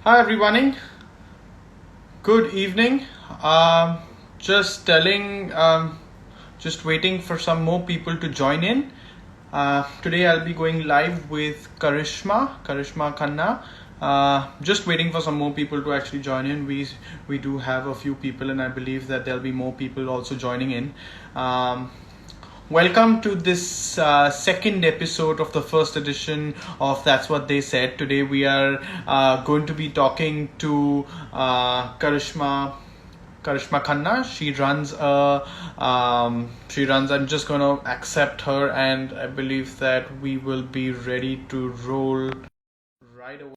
Hi everyone. Good evening. Um, just telling, just waiting for some more people to join in. Today I'll be going live with Karishma Khanna. Just waiting for some more people to actually join in. We do have a few people, and I believe that there'll be more people also joining in. Welcome to this second episode of the first edition of That's What They Said. Today we are going to be talking to Karishma Khanna. She runs. I'm just going to accept her, and I believe that we will be ready to roll right away.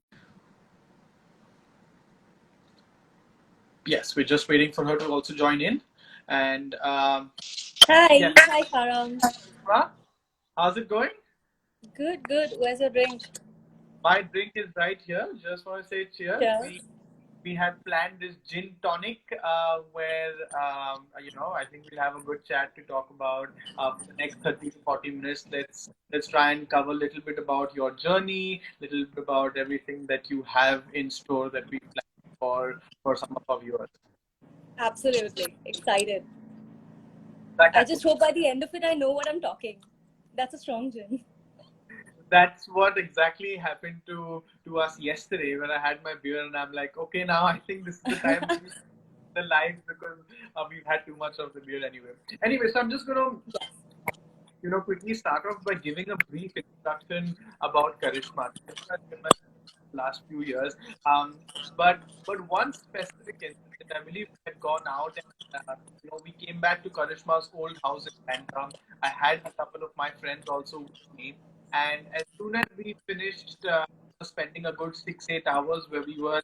Yes, we're just waiting for her to also join in. And Hi, yes, hi Karam. how's it going? Good, good. Where's your drink? My drink is right here. Just want to say cheers. Cheers. We had planned this gin tonic where I think we'll have a good chat to talk about for the next 30 to 40 minutes. Let's try and cover a little bit about your journey, a little bit about everything that you have in store that we plan for some of our viewers. Absolutely. Excited. I Fantastic. just hope by the end of it I know what I'm talking. That's a strong gin. That's what exactly happened to us yesterday when I had my beer and I'm like, okay, now I think this is the time to be the live because we've had too much of the beer anyway. Anyway, so I'm just gonna quickly start off by giving a brief introduction about Karishma. Karishma has been my last few years, um, but one specific incident, I believe, we had gone out and we came back to Karishma's old house in Bantam. I had a couple of my friends also with me, and as soon as we finished spending a good 6-8 hours where we were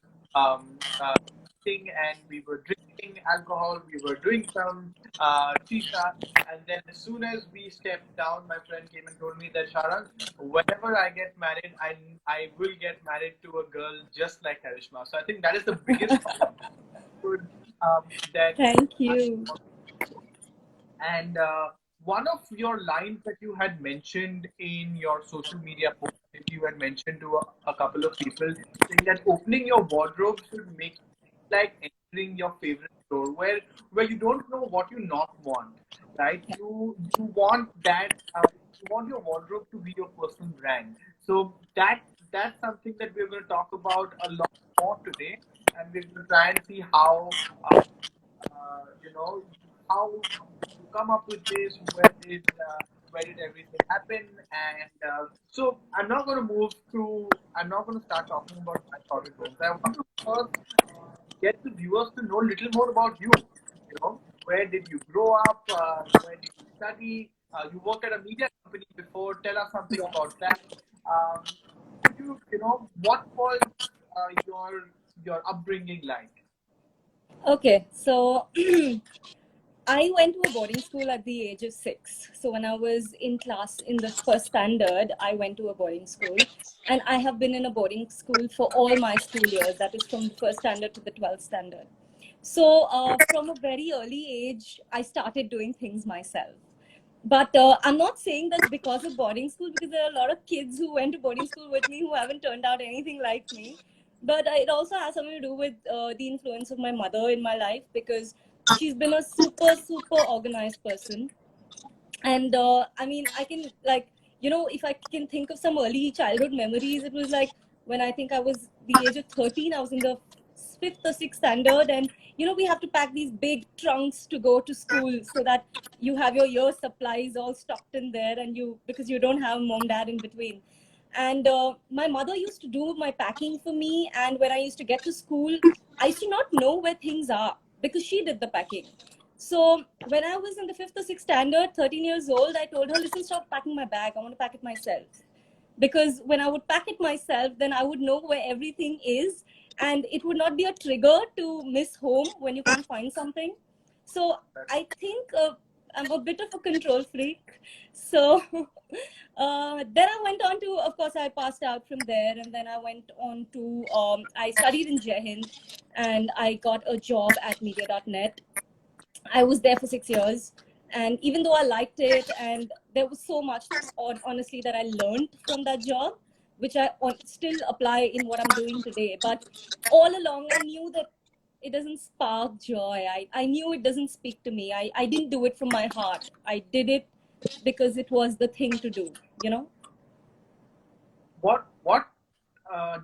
eating and we were drinking alcohol, we were doing some shisha, and then as soon as we stepped down, my friend came and told me that Sharang, whenever I get married, I will get married to a girl just like Karishma. So I think that is the biggest good that Thank I you. and one of your lines that you had mentioned in your social media post, you had mentioned to a couple of people saying that opening your wardrobe should make you like entering your favorite store where you don't know what you not want, right? You want that you want your wardrobe to be your personal brand. So that's something that we're going to talk about a lot more today, and we're going to try and see how how you come up with this, where did everything happen, and so I'm not going to start talking about my thought goals. I want to first get the viewers to know a little more about you. Where did you grow up? Where did you study? You worked at a media company before. Tell us something about that. Um, could what was your upbringing like? Okay, so I went to a boarding school at the age of 6. So when I was in class in the first standard, I went to a boarding school. And I have been in a boarding school for all my school years. That is from the first standard to the 12th standard. So from a very early age, I started doing things myself. But I'm not saying that's because of boarding school, because there are a lot of kids who went to boarding school with me who haven't turned out anything like me. But it also has something to do with the influence of my mother in my life, because she's been a super, super organized person. And I mean, I can, like, if I can think of some early childhood memories, it was like when I think I was the age of 13, I was in the fifth or sixth standard, and we have to pack these big trunks to go to school so that you have your year supplies all stocked in there, and because you don't have mom dad in between. And my mother used to do my packing for me, and when I used to get to school, I used to not know where things are because she did the packing. So when I was in the fifth or sixth standard, 13 years old, I told her, listen, stop packing my bag. I want to pack it myself. Because when I would pack it myself, then I would know where everything is. And it would not be a trigger to miss home when you can't find something. So I think I'm a bit of a control freak. So then I went on to, of course, I passed out from there. And then I went on to, I studied in Jehind and I got a job at media.net. I was there for 6 years, and even though I liked it, and there was so much, honestly, that I learned from that job, which I still apply in what I'm doing today. But all along, I knew that it doesn't spark joy. I knew it doesn't speak to me. I didn't do it from my heart. I did it because it was the thing to do, you know? What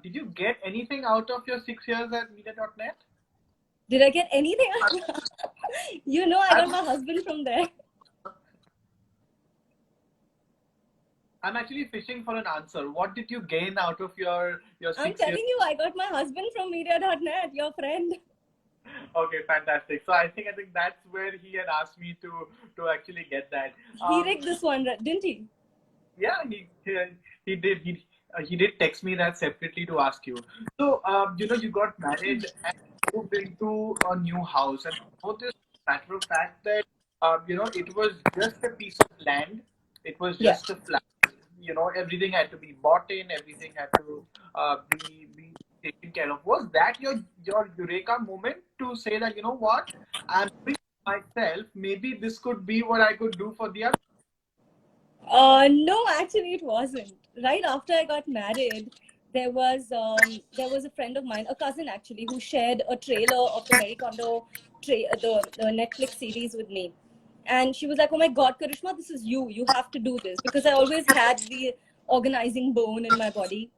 did you get anything out of your 6 years at media.net? Did I get anything? You know, I got my husband from there. I'm actually fishing for an answer. What did you gain out of your I'm 6 years? telling you, I got my husband from media.net, your friend. Okay, fantastic. So I think that's where he had asked me to actually get that. He rigged this one, didn't he? Yeah, he did. He did text me that separately to ask you. So you got married and moved into a new house, and I know this matter of fact that it was just a piece of land. It was Yeah. just a flat. Everything had to be bought in. Everything had to be taken care of. Was that your eureka moment to say that, you know what, I'm doing it myself? Maybe this could be what I could do for the other. No, actually, it wasn't. Right after I got married, there was a friend of mine, a cousin actually, who shared a trailer of the Marie Kondo the Netflix series with me. And she was like, "Oh my God, Karishma, this is you. You have to do this," because I always had the organizing bone in my body.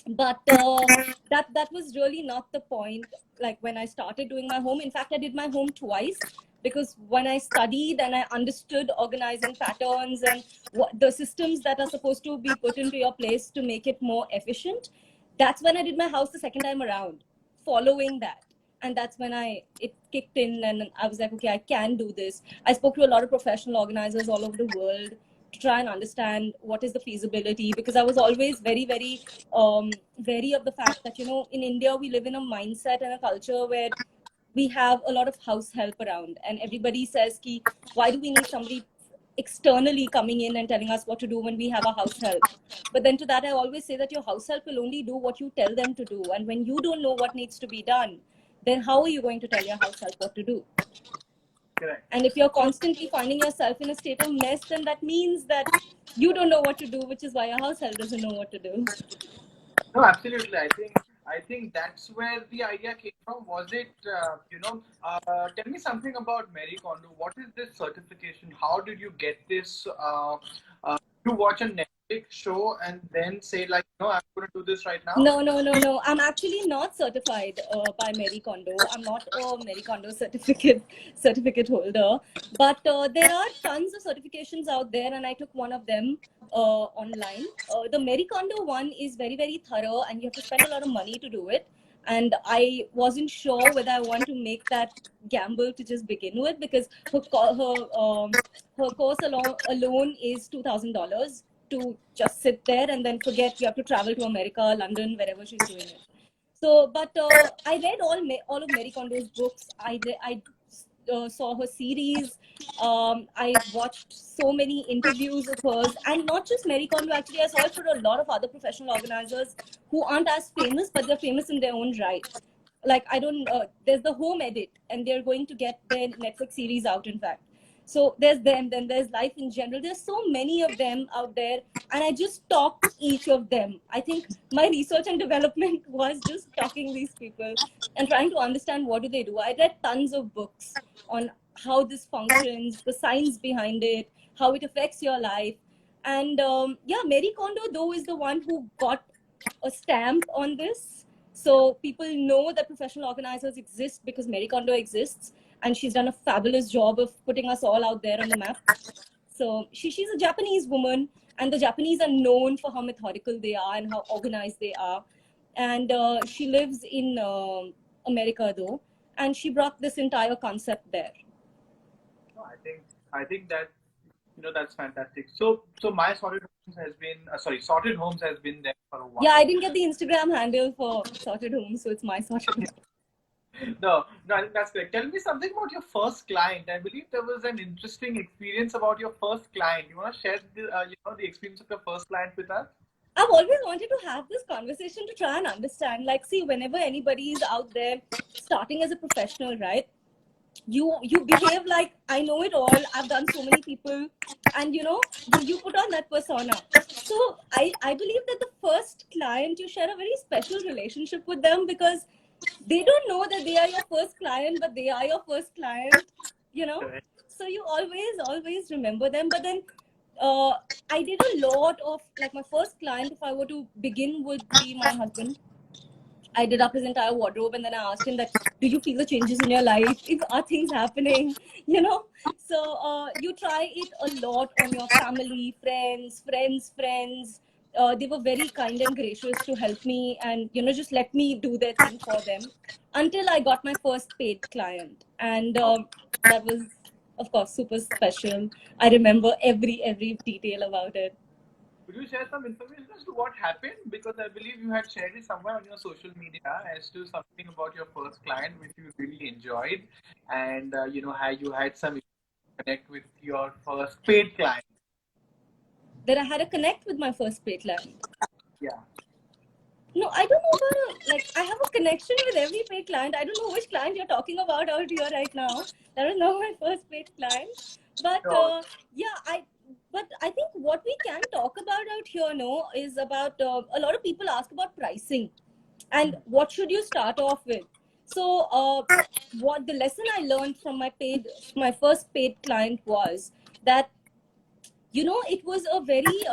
But that was really not the point. Like when I started doing my home, in fact, I did my home twice, because when I studied and I understood organizing patterns and what the systems that are supposed to be put into your place to make it more efficient, that's when I did my house the second time around, following that. And that's when it kicked in, and I was like, okay, I can do this. I spoke to a lot of professional organizers all over the world to try and understand what is the feasibility, because I was always very, very wary of the fact that, in India, we live in a mindset and a culture where we have a lot of house help around, and everybody says, ki, why do we need somebody externally coming in and telling us what to do when we have a house help? But then to that, I always say that your house help will only do what you tell them to do. And when you don't know what needs to be done, then how are you going to tell your house help what to do? Correct. And if you're constantly finding yourself in a state of mess, then that means that you don't know what to do, which is why your house help doesn't know what to do. No, absolutely. I think that's where the idea came from. Was it, tell me something about Marie Kondo. What is this certification? How did you get this? To watch a Netflix show and then say like, no, I'm going to do this right now? No. I'm actually not certified by Marie Kondo. I'm not a Marie Kondo certificate holder. But there are tons of certifications out there, and I took one of them online. The Marie Kondo one is very, very thorough, and you have to spend a lot of money to do it. And I wasn't sure whether I want to make that gamble to just begin with, because her course alone is $2,000 to just sit there, and then forget you have to travel to America, London, wherever she's doing it. So, but I read all of Marie Kondo's books. I saw her series. I watched so many interviews of hers, and not just Marie Kondo. Actually, I saw it for a lot of other professional organizers who aren't as famous, but they're famous in their own right. Like I don't. There's the Home Edit, and they're going to get their Netflix series out. In fact, so there's them. Then there's Life in General. There's so many of them out there, and I just talked each of them. I think my research and development was just talking these people and trying to understand what do they do. I read tons of books on how this functions, the science behind it, how it affects your life. And yeah, Marie Kondo, though, is the one who got a stamp on this. So people know that professional organizers exist because Marie Kondo exists, and she's done a fabulous job of putting us all out there on the map. So she's a Japanese woman, and the Japanese are known for how methodical they are and how organized they are. And she lives in America, though, and she brought this entire concept there. No, I think that that's fantastic. So my sorted homes has been sorted homes has been there for a while. Yeah, I didn't get the Instagram handle for Sorted Homes, so it's my Sorted Home. No, I think that's correct. Tell me something about your first client. I believe there was an interesting experience about your first client. You want to share the experience of your first client with us? I've always wanted to have this conversation to try and understand. Like, see, whenever anybody is out there starting as a professional, right? you behave like I know it all, I've done so many people, and you put on that persona. So I believe that the first client, you share a very special relationship with them, because they don't know that they are your first client, but they are your first client, you know Correct. so you always remember them. But then uh, I did a lot of, like, my first client, if I were to begin, would be my husband. I did up his entire wardrobe, and then I asked him that, do you feel the changes in your life? Are things happening? You know? So you try it a lot on your family, friends. They were very kind and gracious to help me, and, just let me do their thing for them until I got my first paid client. And that was, of course, super special. I remember every detail about it. Could you share some information as to what happened? Because I believe you had shared it somewhere on your social media as to something about your first client, which you really enjoyed, and how you had some connect with your first paid client. That I had a connect with my first paid client. Yeah. No, I don't know about I have a connection with every paid client. I don't know which client you're talking about out here right now. That was not my first paid client. But No. yeah, I think what we can talk about out here, no, is about a lot of people ask about pricing and what should you start off with. So what the lesson I learned from my first paid client was that, it was a very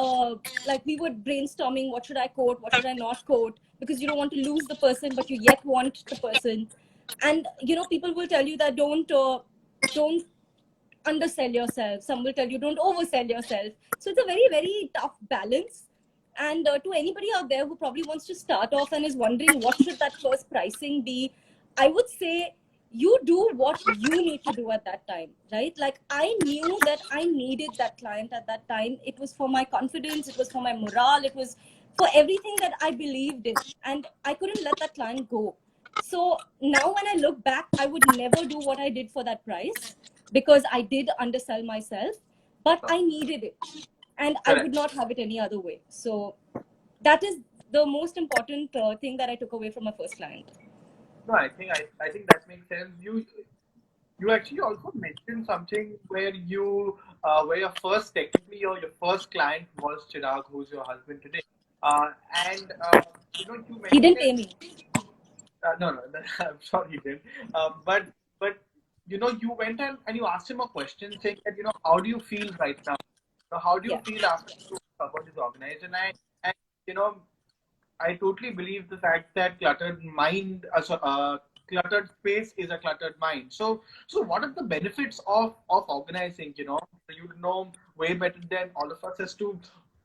like, we were brainstorming, what should I quote, what should I not quote, because you don't want to lose the person, but you yet want the person. And people will tell you that don't undersell yourself. Some will tell you don't oversell yourself. So it's a very, very tough balance. And to anybody out there who probably wants to start off and is wondering what should that first pricing be, I would say you do what you need to do at that time, right? Like, I knew that I needed that client at that time. It was for my confidence, it was for my morale, it was for everything that I believed in, and I couldn't let that client go. So now when I look back, I would never do what I did for that price, because I did undersell myself, but I needed it and I would Correct. not have it any other way. So that is the most important thing that I took away from my first client. No, I think that makes sense. You actually also mentioned something where where your first, technically your first client was Chirag, who's your husband today. And you He didn't mentioned pay me. no, I'm sorry, he didn't. But you went and you asked him a question saying that how do you feel right now? How do you Yeah. feel after you about is organized? And you know I totally believe the fact that cluttered mind, cluttered space is a cluttered mind. So what are the benefits of organizing? You know way better than all of us as to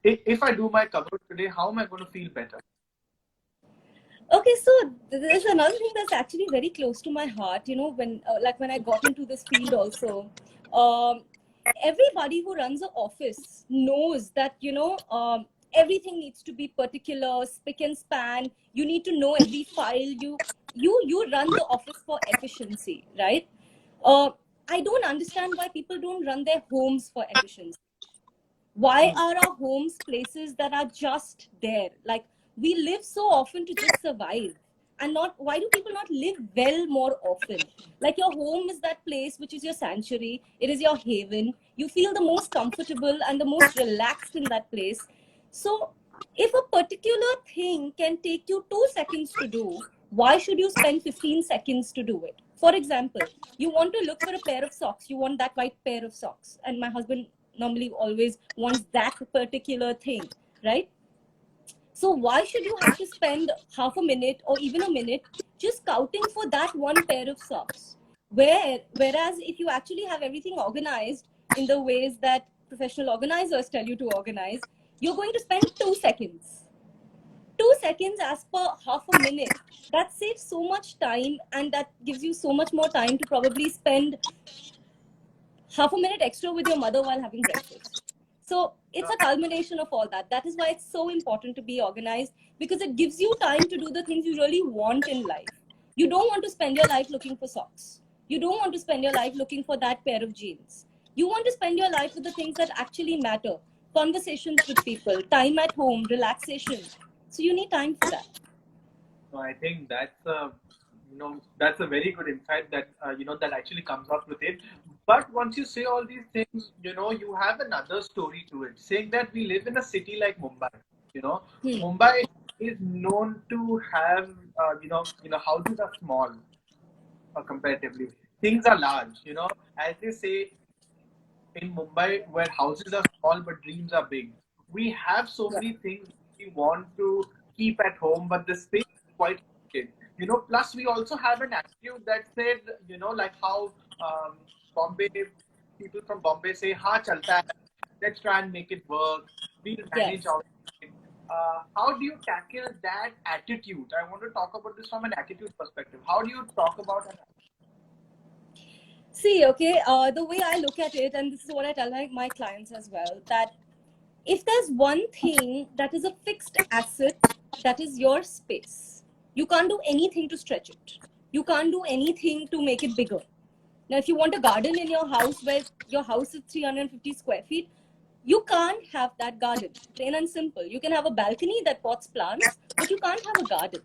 if I do my cupboard today, how am I going to feel better? Okay, so there's another thing that's actually very close to my heart. When I got into this field also, um, everybody who runs an office knows that everything needs to be particular, spick and span. You need to know every file. You run the office for efficiency, right? Uh, I don't understand why people don't run their homes for efficiency. Why Hmm. are our homes places that are just there? Like, we live so often to just survive, and not, why do people not live well more often? Like, your home is that place which is your sanctuary, it is your haven. You feel the most comfortable and the most relaxed in that place. So if a particular thing can take you 2 seconds to do, why should you spend 15 seconds to do it? For example, you want to look for a pair of socks, you want that white pair of socks, and my husband normally always wants that particular thing, right? So why should you have to spend half a minute or even a minute just scouting for that one pair of socks? Whereas if you actually have everything organized in the ways that professional organizers tell you to organize, you're going to spend 2 seconds. 2 seconds as per half a minute. That saves so much time, and that gives you so much more time to probably spend half a minute extra with your mother while having breakfast. So it's a culmination of all that. That is why it's so important to be organized, because it gives you time to do the things you really want in life. You don't want to spend your life looking for socks. You don't want to spend your life looking for that pair of jeans. You want to spend your life with the things that actually matter: conversations with people, time at home, relaxation. So you need time for that. So I think that's a That's a very good insight that that actually comes up with it. But once you say all these things, you have another story to it, saying that we live in a city like Mumbai. You know, Hmm. Mumbai is known to have houses are small comparatively. Things are large. As they say in Mumbai, where houses are small but dreams are big. We have so Yeah. many things we want to keep at home, but the space is quite limited. Plus we also have an attitude that said, like how Bombay people from Bombay say, "Ha, chalta hai. Let's try and make it work. We'll manage Yes. our." How do you tackle that attitude? I want to talk about this from an attitude perspective. How do you talk about an See, okay, the way I look at it, and this is what I tell my clients as well, that if there's one thing that is a fixed asset, that is your space. You can't do anything to stretch it. You can't do anything to make it bigger. Now, if you want a garden in your house where your house is 350 square feet, you can't have that garden. Plain and simple. You can have a balcony that pots plants, but you can't have a garden,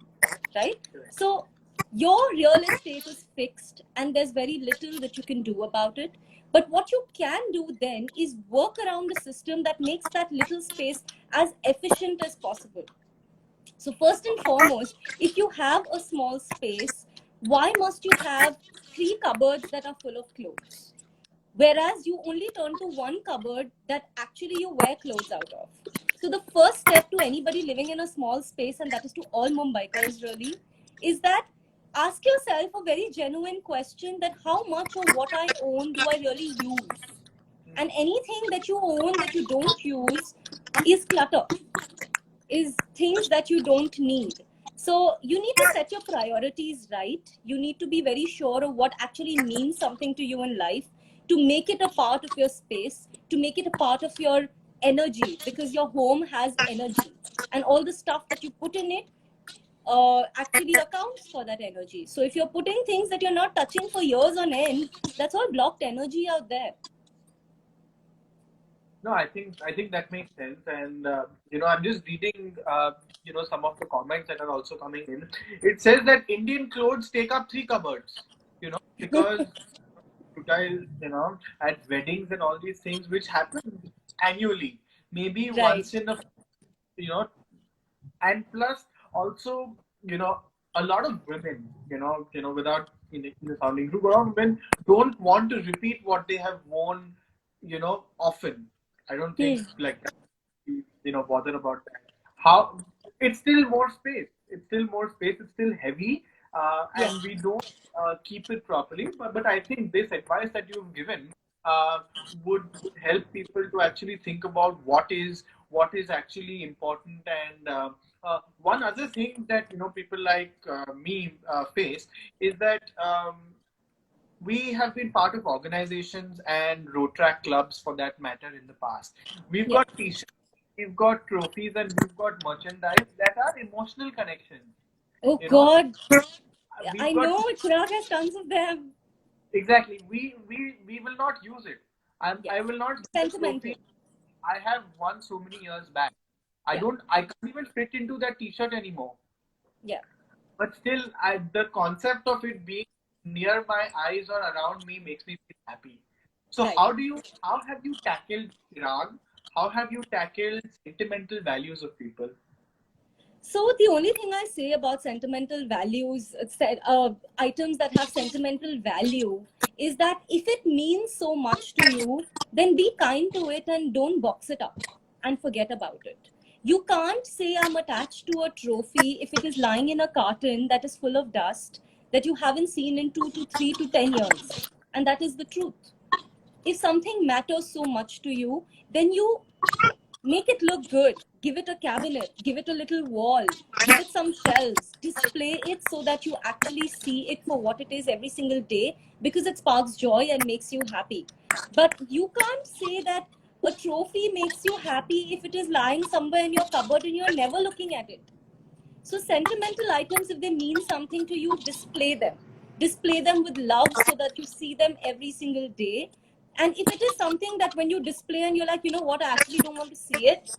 right? So your real estate is fixed and there's very little that you can do about it. But what you can do then is work around a system that makes that little space as efficient as possible. So, first and foremost, if you have a small space, why must you have three cupboards that are full of clothes? Whereas you only turn to one cupboard that actually you wear clothes out of. So, the first step to anybody living in a small space, and that is to all Mumbaikars really, is that ask yourself a very genuine question that how much of what I own do I really use? And anything that you own that you don't use is clutter, is things that you don't need. So you need to set your priorities right. You need to be very sure of what actually means something to you in life, to make it a part of your space, to make it a part of your energy, because your home has energy. And all the stuff that you put in it actually accounts for that energy. So if you're putting things that you're not touching for years on end, that's all blocked energy out there. No, I think that makes sense, and I'm just reading some of the comments that are also coming in. It says that Indian clothes take up three cupboards, because guys, at weddings and all these things, which happen annually, maybe Right. once in a, you know, and plus also, a lot of women, without sounding rude, a lot of women don't want to repeat what they have worn, often. I don't think Hmm. like that, bother about that. How it's still more space. It's still more space. It's still heavy, Yeah. and we don't keep it properly. But I think this advice that you've given uh, would help people to actually think about what is actually important. And one other thing that people like me face is that we have been part of organizations and road track clubs for that matter in the past. We've Yeah. got t-shirts, we've got trophies, and we've got merchandise that are emotional connections. Oh You know, God. we've I got know Chirag has tons of them. exactly. We will not use it. I Yes. will not use a trophy. Sentimental. I have won so many years back. I Yeah. don't. I can't even fit into that t-shirt anymore. Yeah. But still, the concept of it being near my eyes or around me makes me feel happy. So Right. how have you tackled Chirag? How have you tackled sentimental values of people? So the only thing I say about sentimental values, items that have sentimental value, is that if it means so much to you, then be kind to it and don't box it up and forget about it. You can't say I'm attached to a trophy if it is lying in a carton that is full of dust that you haven't seen in 2 to 3 to 10 years. And that is the truth. If something matters so much to you, then you make it look good, give it a cabinet, give it a little wall, give it some shelves, display it so that you actually see it for what it is every single day, because it sparks joy and makes you happy. But you can't say that a trophy makes you happy if it is lying somewhere in your cupboard and you're never looking at it. So sentimental items, if they mean something to you, display them. Display them with love so that you see them every single day. And if it is something that when you display and you're like, you know what, I actually don't want to see it,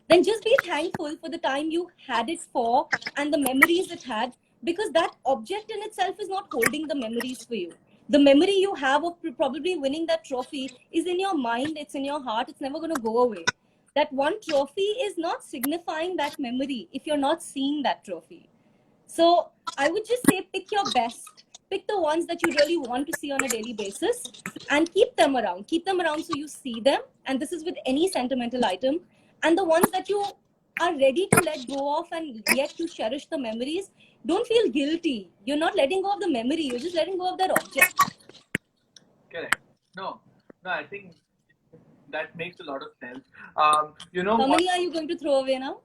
then just be thankful for the time you had it for and the memories it had. because that object in itself is not holding the memories for you. The memory you have of probably winning that trophy is in your mind, it's in your heart, it's never going to go away. That one trophy is not signifying that memory if you're not seeing that trophy. So I would just say pick your best. Pick the ones that you really want to see on a daily basis and keep them around. Keep them around so you see them. And this is with any sentimental item. And the ones that you are ready to let go of and yet to cherish the memories, don't feel guilty. You're not letting go of the memory, you're just letting go of that object. Correct. No, no, I think that makes a lot of sense. You know How what? many are you going to throw away now?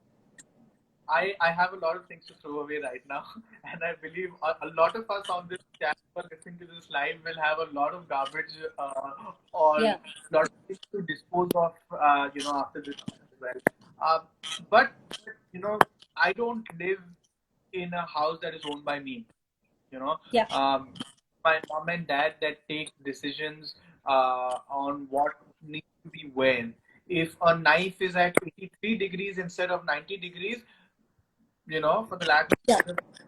I have a lot of things to throw away right now, and I believe a lot of us on this chat or listening to this live will have a lot of garbage or Yeah. a lot of things to dispose of, after this as well. But I don't live in a house that is owned by me. You know, Yeah. my mom and dad that take decisions on what needs to be wear. If a knife is at 83 degrees instead of 90 degrees, for the lack of Yeah.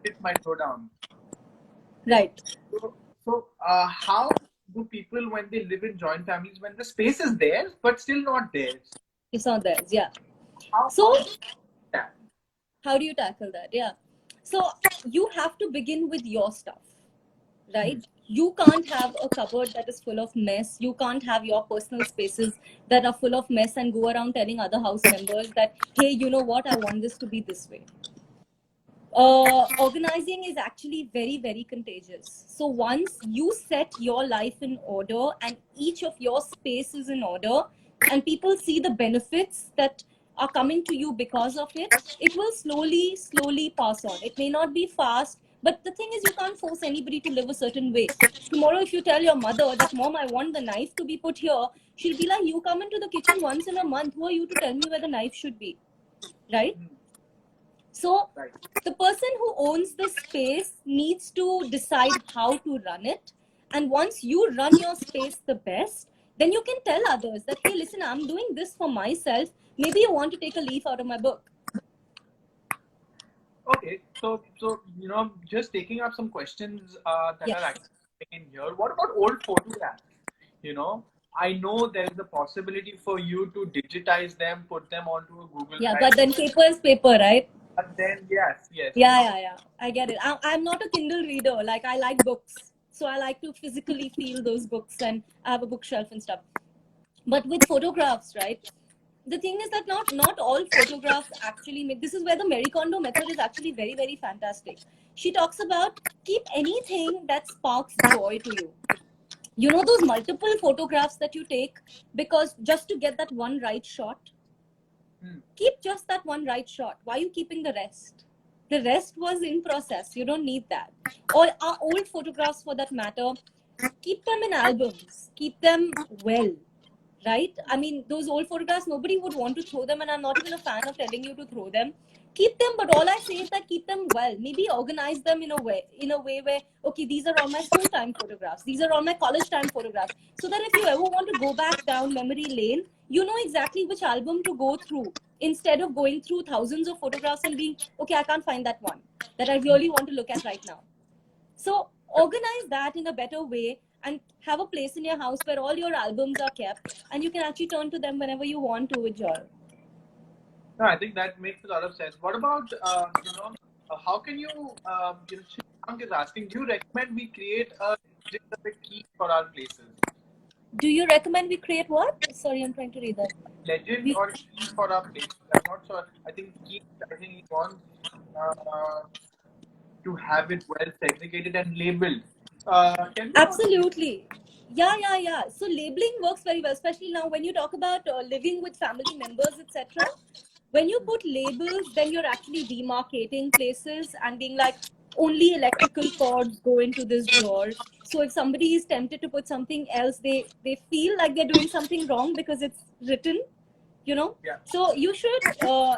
it might go down. Right. So, how do people, when they live in joint families, when the space is theirs but still not theirs, It's not theirs. Yeah. how So that? how do you tackle that? Yeah. So you have to begin with your stuff, Hmm. right? You can't have a cupboard that is full of mess. You can't have your personal spaces that are full of mess and go around telling other house members that, hey, you know what? I want this to be this way. Organizing is actually very, very contagious. So once you set your life in order and each of your space is in order, and people see the benefits that are coming to you because of it, it will slowly, slowly pass on. It may not be fast, but the thing is, you can't force anybody to live a certain way. Tomorrow, if you tell your mother that, Mom, I want the knife to be put here, she'll be like, you come into the kitchen once in a month. Who are you to tell me where the knife should be? Right? Hmm. So Right. the person who owns the space needs to decide how to run it. And once you run your space the best, then you can tell others that, hey, listen, I'm doing this for myself. Maybe you want to take a leaf out of my book. Okay. So just taking up some questions that are Yes. actually in here. What about old photographs? I know there is a possibility for you to digitize them, put them onto a Google Yeah, Drive. but then paper is paper, right? But then, yes. Yeah. I get it. I'm not a Kindle reader. Like, I like books. So I like to physically feel those books and I have a bookshelf and stuff. But with photographs, right? The thing is that not all photographs actually make. This is where the Marie Kondo method is actually very, very fantastic. She talks about keep anything that sparks joy to you. You know those multiple photographs that you take because just to get that one right shot? Hmm. Keep just that one right shot. Why are you keeping the rest? The rest was in process. You don't need that. Or our old photographs for that matter, keep them in albums. Keep them well, right? I mean, those old photographs, nobody would want to throw them, and I'm not even a fan of telling you to throw them. Keep them, but all I say is that keep them well. Maybe organize them in a way where, okay, these are all my school time photographs, these are all my college time photographs, so that if you ever want to go back down memory lane, you know exactly which album to go through instead of going through thousands of photographs and being, okay, I can't find that one that I really want to look at right now. So organize that in a better way and have a place in your house where all your albums are kept and you can actually turn to them whenever you want to with joy. No, I think that makes a lot of sense. What about, how can Shashank is asking, do you recommend we create a legend of a key for our places? Do you recommend we create what? Sorry, I'm trying to read that. Legend We, or key for our places? I'm not sure. I think he wants uh, to have it well segregated and labeled. Tell me about the Absolutely. Yeah. So labeling works very well, especially now when you talk about living with family members, etc. When you put labels, then you're actually demarcating places and being like, only electrical cords go into this drawer. So if somebody is tempted to put something else, they feel like they're doing something wrong because it's written, you know. yeah. So you should,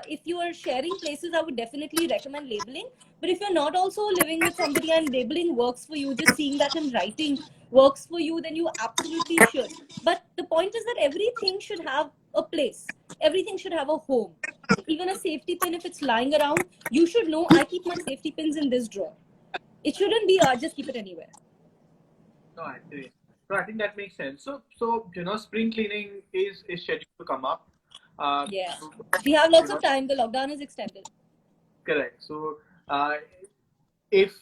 if you are sharing places, I would definitely recommend labeling. But if you're not also living with somebody and labeling works for you, just seeing that in writing works for you, then you absolutely should. But the point is that everything should have a place, everything should have a home. Even a safety pin, if it's lying around, you should know I keep my safety pins in this drawer. It shouldn't be just keep it anywhere. No, actually. So I think that makes sense. So spring cleaning is scheduled to come up. Uh, Yeah. so, We have you lots know, of time. The lockdown is extended. correct. So uh, if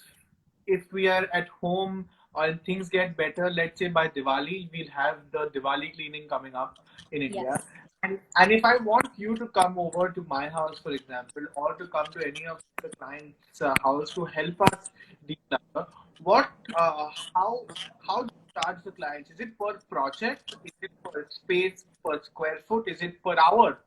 if we are at home and things get better, let's say by Diwali, we'll have the Diwali cleaning coming up in India. Yes. And if I want you to come over to my house, for example, or to come to any of the clients' house to help us declutter, what, how do you charge the clients? Is it per project? Is it per space, per square foot? Is it per hour?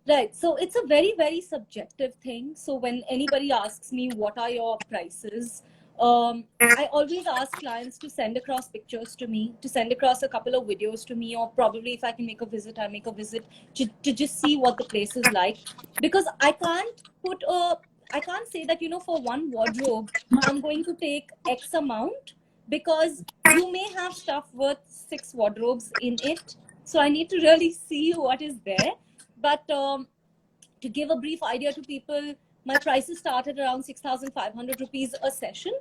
Right. So it's a very, very subjective thing. So when anybody asks me what are your prices, I always ask clients to send across pictures to me, to send across a couple of videos to me, or probably if I can make a visit, I make a visit to just see what the place is like. Because I can't say that, for one wardrobe, I'm going to take X amount, because you may have stuff worth 6 wardrobes in it. So I need to really see what is there. But to give a brief idea to people, my prices start at around 6,500 rupees a session.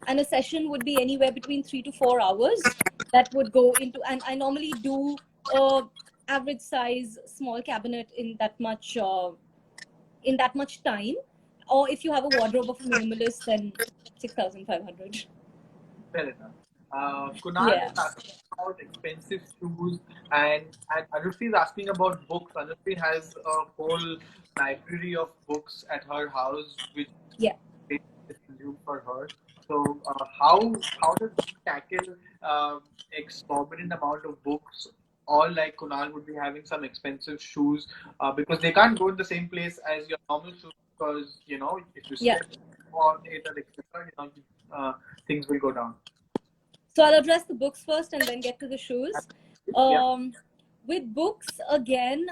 And a session would be anywhere between 3 to 4 hours that would go into, and I normally do a average size small cabinet in that much time. Or if you have a wardrobe of a minimalist, then 6,500. Fair enough. Kunal Yeah. is asking about expensive shoes, and Anushree is asking about books. Anushree has a whole library of books at her house, which Yeah. is consumed for her. So, how does she tackle exorbitant amount of books? Or like Kunal would be having some expensive shoes because they can't go in the same place as your normal shoes because if you Yeah. step on it or etc. Things will go down. So I'll address the books first and then get to the shoes. Yeah. Um, with books, again,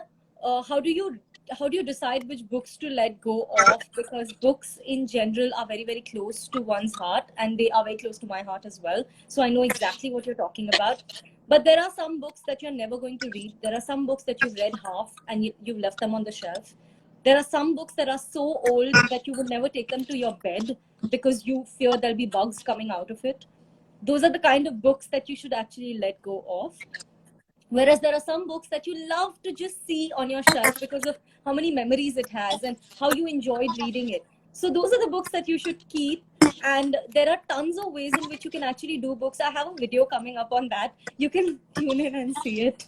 how do you decide which books to let go of? Because books in general are very, very close to one's heart, and they are very close to my heart as well. So I know exactly what you're talking about. But there are some books that you're never going to read. There are some books that you've read half and you've left them on the shelf. There are some books that are so old that you would never take them to your bed because you fear there'll be bugs coming out of it. Those are the kind of books that you should actually let go of. Whereas there are some books that you love to just see on your shelf because of how many memories it has and how you enjoyed reading it. So those are the books that you should keep. And there are tons of ways in which you can actually do books. I have a video coming up on that. You can tune in and see it.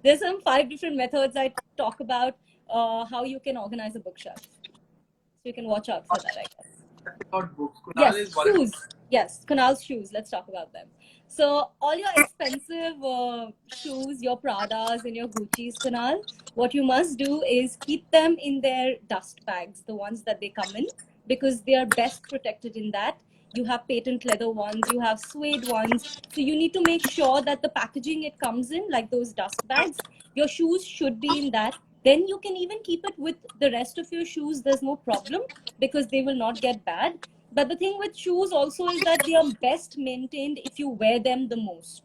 There's some 5 different methods I talk about how you can organize a bookshelf. So you can watch out for that, I guess. About books. Kunal Yes, is volunteering. shoes. Yes, Kunal's shoes. Let's talk about them. So, all your expensive shoes, your Pradas and your Gucci's, Kunal, what you must do is keep them in their dust bags, the ones that they come in, because they are best protected in that. You have patent leather ones, you have suede ones. So, you need to make sure that the packaging it comes in, like those dust bags, your shoes should be in that. Then you can even keep it with the rest of your shoes. There's no problem because they will not get bad. But the thing with shoes also is that they are best maintained if you wear them the most.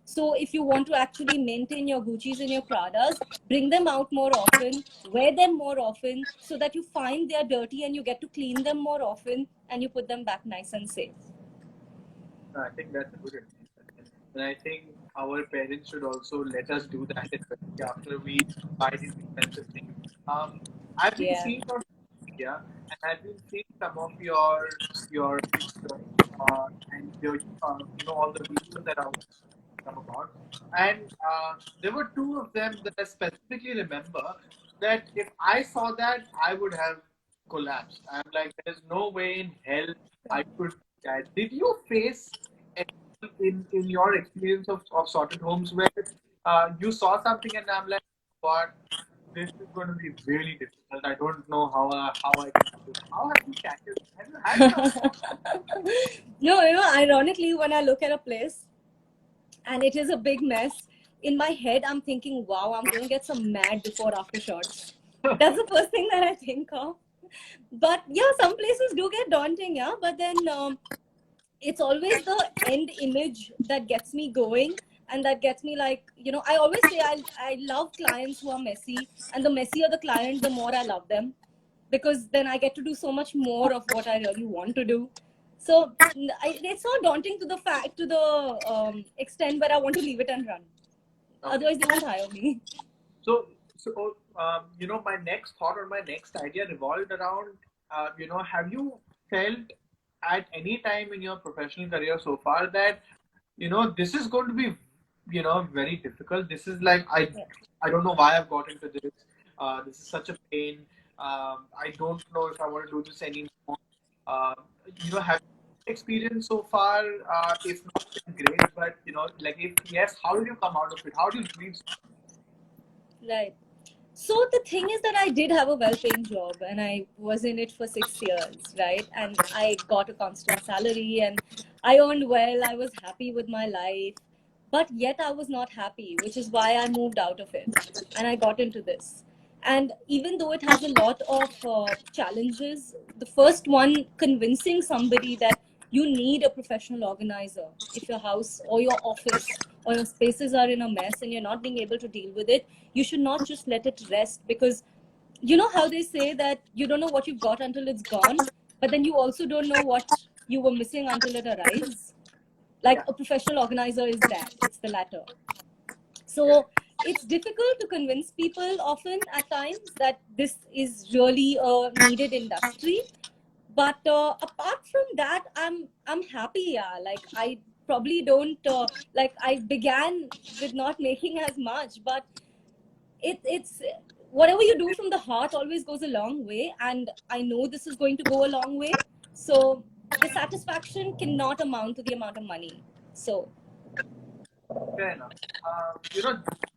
So if you want to actually maintain your Gucci's and your Pradas, bring them out more often, wear them more often so that you find they are dirty and you get to clean them more often and you put them back nice and safe. I think that's a good advice. And I think our parents should also let us do that, especially after we buy these expensive things. Um, I've been Yeah. seeing on media, and I've been seeing some of your pictures and your all the videos that are about. And there were two of them that I specifically remember that if I saw that, I would have collapsed. I'm like, there's no way in hell I could do that. Did you face in your experience of sorted homes where you saw something and I'm like, what? This is going to be really difficult. I don't know how I can do this. How have you tackled? Have you had some? No, ironically, when I look at a place and it is a big mess, in my head, I'm thinking, wow, I'm going to get some mad before after shots. That's the first thing that I think of. But yeah, some places do get daunting, yeah. But then it's always the end image that gets me going and that gets me like, I always say I love clients who are messy, and the messier the client, the more I love them, because then I get to do so much more of what I really want to do. So it's not daunting to the fact, to the extent where I want to leave it and run. Okay. Otherwise, they won't hire me. So, my next thought or my next idea revolved around, have you felt at any time in your professional career so far that, this is going to be, very difficult. This is like, Yeah. I don't know why I've got into this. This is such a pain. I don't know if I want to do this anymore. Uh, have you experience so far? If not, then great. But, like if yes, how did you come out of it? How do you leave? Right. So the thing is that I did have a well-paying job and I was in it for 6 years, right? And I got a constant salary and I earned well. I was happy with my life, but yet I was not happy, which is why I moved out of it and I got into this. And even though it has a lot of challenges, the first one, convincing somebody that you need a professional organizer. If your house or your office or your spaces are in a mess and you're not being able to deal with it, you should not just let it rest, because you know how they say that you don't know what you've got until it's gone, but then you also don't know what you were missing until it arrives. Like Yeah. a professional organizer is that, it's the latter. Correct. So it's difficult to convince people often at times that this is really a needed industry. But apart from that, I'm happy. Yeah, like I probably don't like, I began with not making as much, but it's whatever you do from the heart always goes a long way, and I know this is going to go a long way. So the satisfaction cannot amount to the amount of money. So Fair enough.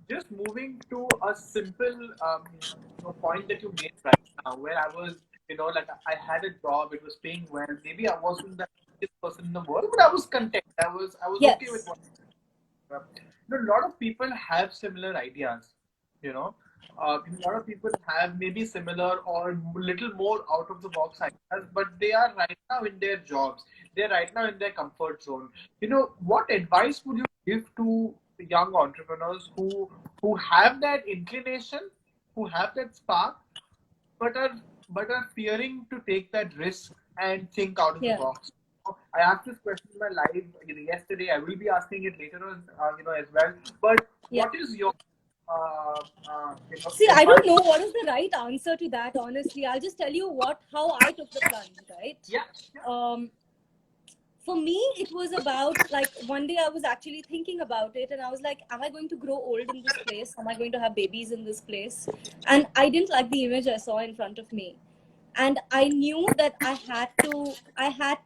Just moving to a simple point that you made right now, where I was, like I had a job, it was paying well. Maybe I wasn't the richest person in the world, but I was content. I was okay with yes. what. A lot of people have similar ideas. You know, a lot of people have maybe similar or little more out of the box ideas, but they are right now in their jobs. They're right now in their comfort zone. What advice would you give to young entrepreneurs who have that inclination, who have that spark, but are fearing to take that risk and think out of the Yeah. box? I asked this question in my live yesterday. I will be asking it later on, as well. But Yeah. what is your See, I don't advice? know what is the right answer to that, honestly. I'll just tell you how I took the plunge, right? Yeah, yeah, Um, for me, it was about, like, one day I was actually thinking about it and I was like, am I going to grow old in this place? Am I going to have babies in this place? And I didn't like the image I saw in front of me. And I knew that I had,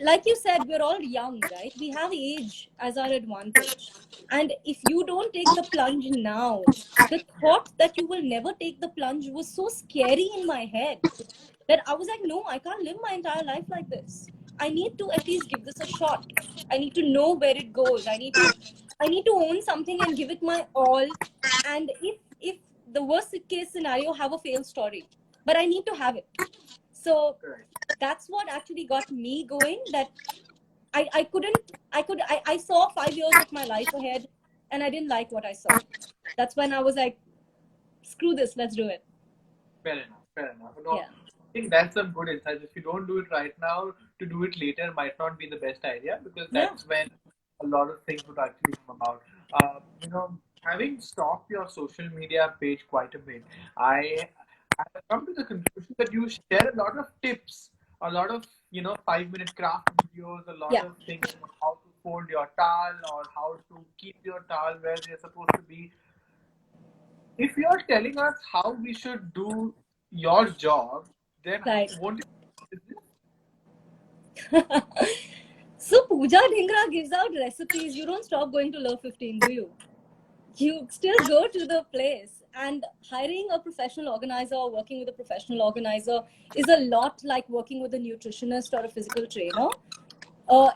like you said, we're all young, right? We have age as our advantage. And if you don't take the plunge now, the yeah. thought that you will never take the plunge was so scary in my head that I was like, no, I can't live my entire life like this. I need to at least give this a shot. I need to know where it goes. I need to own something and give it my all. And if the worst case scenario, have a failed story. But I need to have it. So Correct. that's what actually got me going. That I couldn't I saw 5 years of my life ahead and I didn't like what I saw. That's when I was like, screw this, let's do it. Fair enough. Fair enough. Yeah. I think that's some good insights. If you don't do it right now, to do it later might not be the best idea, because Yeah. that's when a lot of things would actually come about. Having stalked your social media page quite a bit, I I have come to the conclusion that you share a lot of tips, a lot of 5-minute craft videos, a lot Yeah. of things on how to fold your towel or how to keep your towel where they're supposed to be. If you're telling us how we should do your job, then Right. won't it? So Pooja Dhingra gives out recipes. You don't stop going to Love 15, do you? You still go to the place. And hiring a professional organizer or working with a professional organizer is a lot like working with a nutritionist or a physical trainer.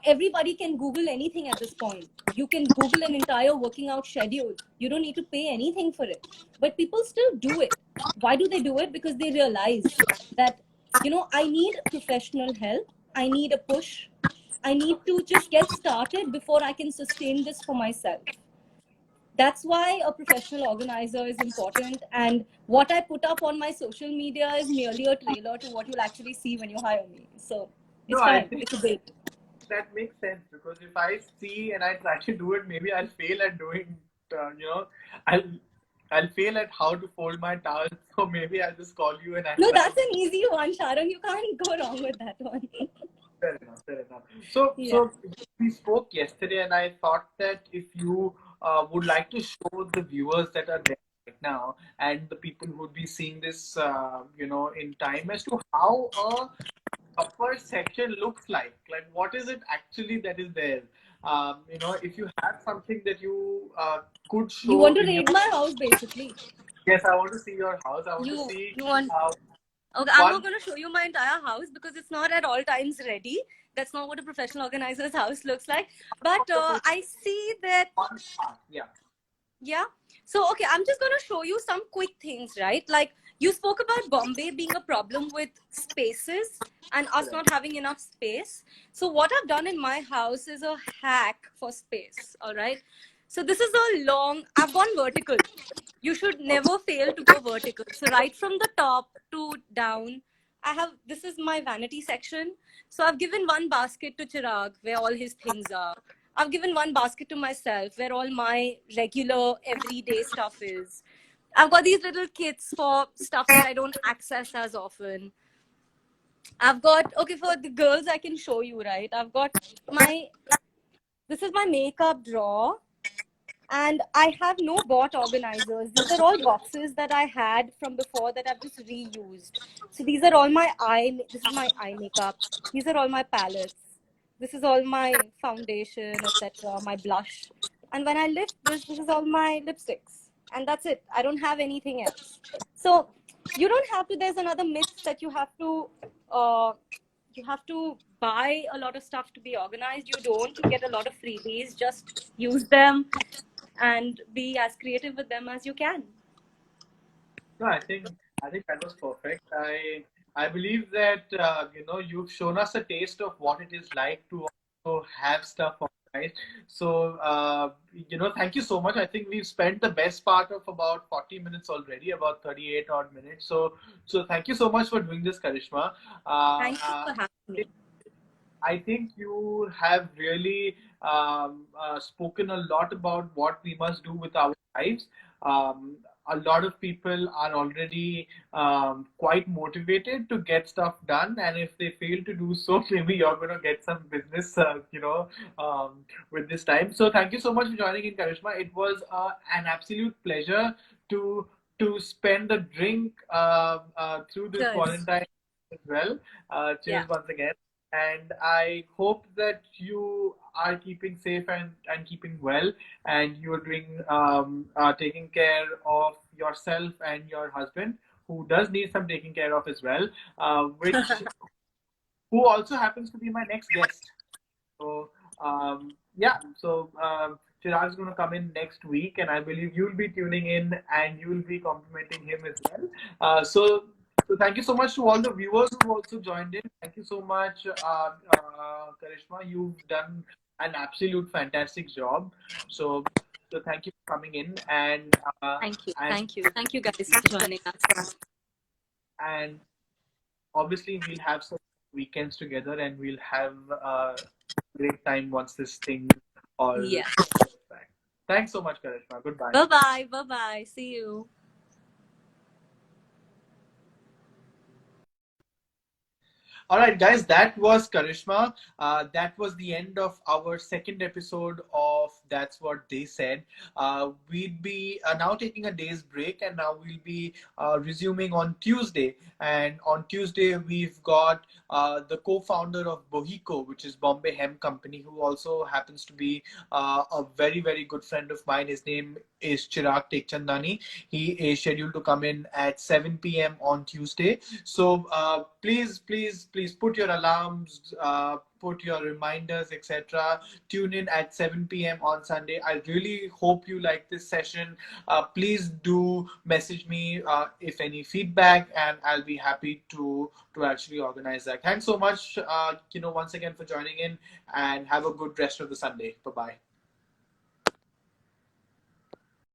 Everybody can Google anything at this point. You can Google an entire working out schedule. You don't need to pay anything for it. But people still do it. Why do they do it? Because they realize that, I need professional help. I need a push. I need to just get started before I can sustain this for myself. That's why a professional organizer is important. And what I put up on my social media is merely a trailer to what you'll actually see when you hire me. So, No, It's I fine. think It's a date. that makes sense because if I see and I try to do it, maybe I'll fail at doing. I'll I'll fail at how to fold my towels. So maybe I'll just call you and I'll No, try. that's an easy one, Sharon. You can't go wrong with that one. Fair enough. Fair enough. So Yeah. so we spoke yesterday, and I thought that if you would like to show the viewers that are there right now and the people who would be seeing this, in time as to how upper section looks like what is it actually that is there, if you have something that you could You show want to in your. raid my house, basically. Yes, I want to see your house. I want to You see you want uh, Okay, I'm not one going to show you my entire house because it's not at all times ready. That's not what a professional organizer's house looks like. But I see that, one part. Yeah. yeah. So, okay, I'm just going to show you some quick things, right? Like, you spoke about Bombay being a problem with spaces and us not having enough space. So, what I've done in my house is a hack for space, all right? So, this is a I've gone vertical. You should never fail to go vertical. So right from the top to down, this is my vanity section. So I've given one basket to Chirag where all his things are. I've given one basket to myself where all my regular everyday stuff is. I've got these little kits for stuff that I don't access as often. I've got, okay, for the girls, I can show you, right? This is my makeup drawer. And I have no bought organizers. These are all boxes that I had from before that I've just reused. So these are all this is my eye makeup. These are all my palettes. This is all my foundation, etc., my blush. And when I lift this is all my lipsticks. And that's it. I don't have anything else. So you don't have to, there's another myth that uh, you have to buy a lot of stuff to be organized. You don't. You get a lot of freebies. Just use them and be as creative with them as you can. No, I think that was perfect. I believe that you've shown us a taste of what it is like to also have stuff organized. So thank you so much. I think we've spent the best part of about 40 minutes already, about 38 odd minutes. So thank you so much for doing this, Karishma. Thank you for having me. I think you have really spoken a lot about what we must do with our lives. Um, a lot of people are already quite motivated to get stuff done, and if they fail to do so, maybe you're going to get some business, with this time. So, thank you so much for joining in, Karishma. It was an absolute pleasure to spend a drink through this Cheers. quarantine as well. Yeah. Cheers once again. And I hope that you are keeping safe and keeping well, and you are doing taking care of yourself and your husband, who does need some taking care of as well, which who also happens to be my next guest. So yeah, so Chirag's going to come in next week, and I believe you'll be tuning in and you'll be complimenting him as well. So thank you so much to all the viewers who also joined in. Thank you so much, Karishma. You've done an absolute fantastic job. So thank you for coming in, Thank you. and Thank you. Thank you guys for joining us. and obviously we'll have some weekends together, and we'll have a great time once this thing all Yeah. gets back. Thanks so much, Karishma. Goodbye. Bye bye. Bye bye. See you. All right, guys, that was Karishma. That was the end of our second episode of That's What They Said. We'd be now taking a day's break, and now we'll be resuming on Tuesday. And on Tuesday, we've got the co founder of Bohiko, which is Bombay Hemp Company, who also happens to be a very, very good friend of mine. His name is Chirag Tekchandani. He is scheduled to come in at 7 p.m. on Tuesday. So please put your alarms, put your reminders, etc. Tune in at 7 p.m. on Sunday. I really hope you like this session. Please do message me if any feedback, and I'll be happy to actually organize that. Thanks so much, once again for joining in, and have a good rest of the Sunday. Bye bye.